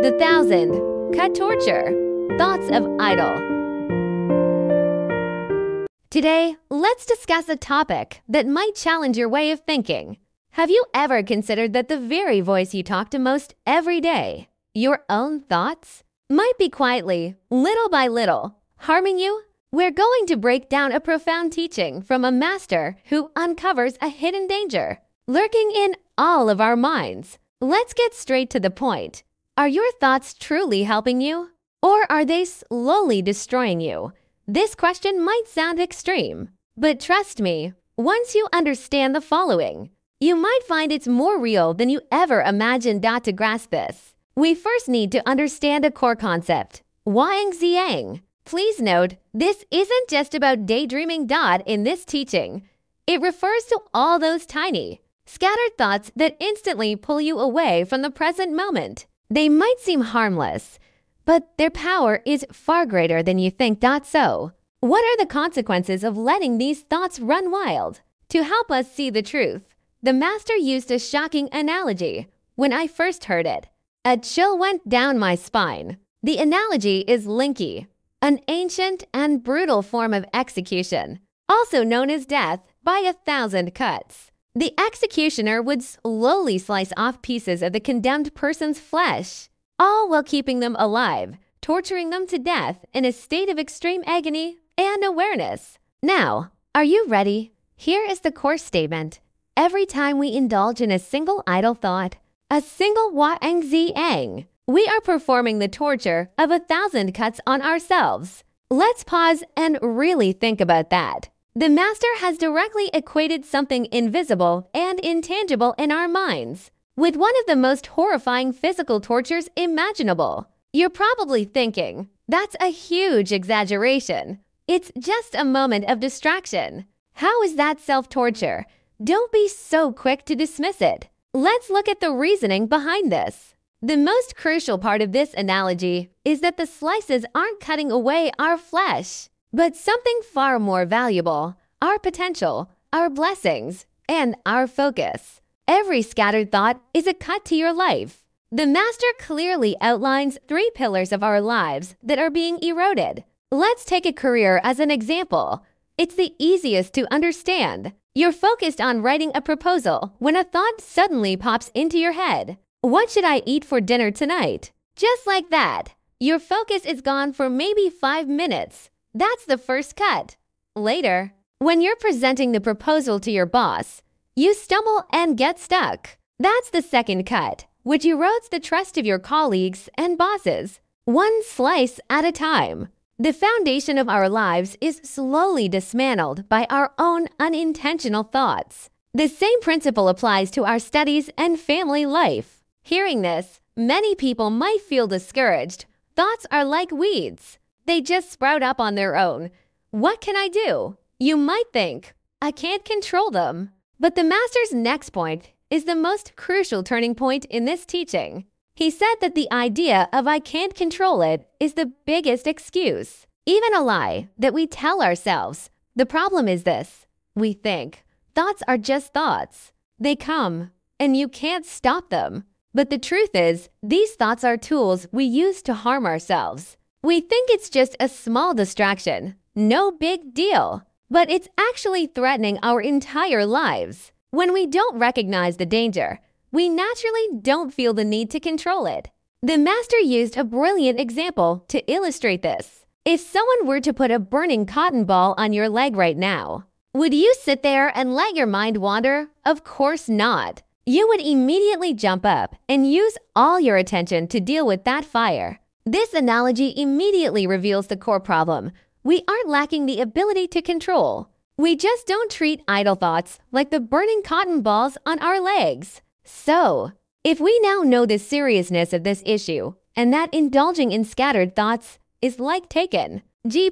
The 1000 Cut Torture. Thoughts of Idle. Today, let's discuss a topic that might challenge your way of thinking. Have you ever considered that the very voice you talk to most every day, your own thoughts, might be quietly, little by little, harming you? We're going to break down a profound teaching from a master who uncovers a hidden danger lurking in all of our minds. Let's get straight to the point. Are your thoughts truly helping you, or are they slowly destroying you? This question might sound extreme, but trust me, once you understand the following, you might find it's more real than you ever imagined. To grasp this, we first need to understand a core concept, Wangxiang. Please note, this isn't just about daydreaming. In this teaching, it refers to all those tiny, scattered thoughts that instantly pull you away from the present moment. They might seem harmless, but their power is far greater than you think. So, what are the consequences of letting these thoughts run wild? To help us see the truth, the master used a shocking analogy. When I first heard it, a chill went down my spine. The analogy is Linky, an ancient and brutal form of execution, also known as death by 1,000 cuts. The executioner would slowly slice off pieces of the condemned person's flesh, all while keeping them alive, torturing them to death in a state of extreme agony and awareness. Now, are you ready? Here is the core statement. Every time we indulge in a single idle thought, a single Wangxiang, we are performing the torture of 1,000 cuts on ourselves. Let's pause and really think about that. The master has directly equated something invisible and intangible in our minds with one of the most horrifying physical tortures imaginable. You're probably thinking, that's a huge exaggeration. It's just a moment of distraction. How is that self-torture? Don't be so quick to dismiss it. Let's look at the reasoning behind this. The most crucial part of this analogy is that the slices aren't cutting away our flesh, but something far more valuable, our potential, our blessings, and our focus. Every scattered thought is a cut to your life. The master clearly outlines 3 pillars of our lives that are being eroded. Let's take a career as an example. It's the easiest to understand. You're focused on writing a proposal when a thought suddenly pops into your head. What should I eat for dinner tonight? Just like that, your focus is gone for maybe 5 minutes. That's the first cut. Later, when you're presenting the proposal to your boss, you stumble and get stuck. That's the second cut, which erodes the trust of your colleagues and bosses, one slice at a time. The foundation of our lives is slowly dismantled by our own unintentional thoughts. The same principle applies to our studies and family life. Hearing this, many people might feel discouraged. Thoughts are like weeds. They just sprout up on their own. What can I do? You might think, I can't control them. But the master's next point is the most crucial turning point in this teaching. He said that the idea of I can't control it is the biggest excuse, even a lie that we tell ourselves. The problem is this: we think thoughts are just thoughts. They come, and you can't stop them. But the truth is, these thoughts are tools we use to harm ourselves. We think it's just a small distraction, no big deal, but it's actually threatening our entire lives. When we don't recognize the danger, we naturally don't feel the need to control it. The master used a brilliant example to illustrate this. If someone were to put a burning cotton ball on your leg right now, would you sit there and let your mind wander? Of course not. You would immediately jump up and use all your attention to deal with that fire. This analogy immediately reveals the core problem. We aren't lacking the ability to control. We just don't treat idle thoughts like the burning cotton balls on our legs. So, if we now know the seriousness of this issue and that indulging in scattered thoughts is like taken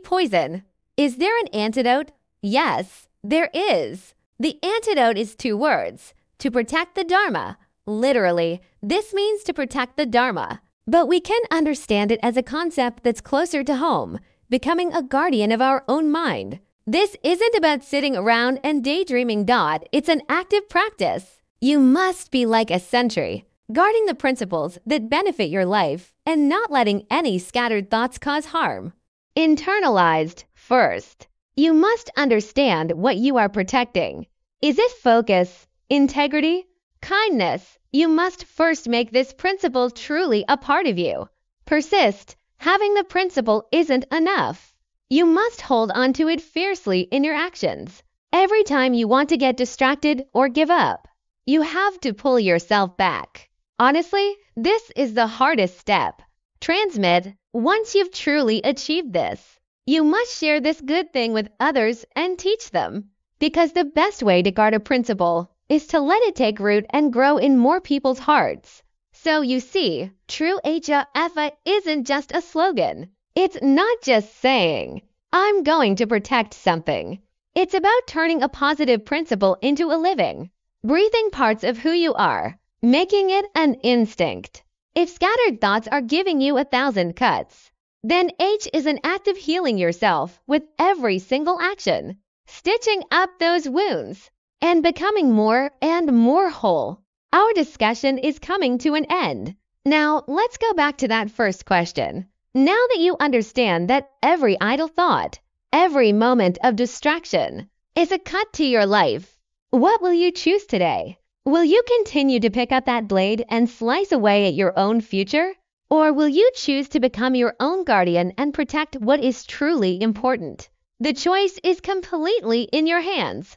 poison, is there an antidote? Yes, there is. The antidote is 2 words: to protect the Dharma. Literally, this means to protect the Dharma. But we can understand it as a concept that's closer to home, becoming a guardian of our own mind. This isn't about sitting around and daydreaming. It's an active practice. You must be like a sentry, guarding the principles that benefit your life and not letting any scattered thoughts cause harm. Internalized first. You must understand what you are protecting. Is it focus, integrity, kindness? You must first make this principle truly a part of you. Persist. Having the principle isn't enough. You must hold on to it fiercely in your actions. Every time you want to get distracted or give up, you have to pull yourself back. Honestly, this is the hardest step. Transmit. Once you've truly achieved this, you must share this good thing with others and teach them. Because the best way to guard a principle is to let it take root and grow in more people's hearts. So you see, true HFA isn't just a slogan. It's not just saying, I'm going to protect something. It's about turning a positive principle into a living, breathing parts of who you are, making it an instinct. If scattered thoughts are giving you 1,000 cuts, then H is an act of healing yourself with every single action, stitching up those wounds, and becoming more and more whole. Our discussion is coming to an end. Now, let's go back to that first question. Now that you understand that every idle thought, every moment of distraction is a cut to your life, what will you choose today? Will you continue to pick up that blade and slice away at your own future? Or will you choose to become your own guardian and protect what is truly important? The choice is completely in your hands.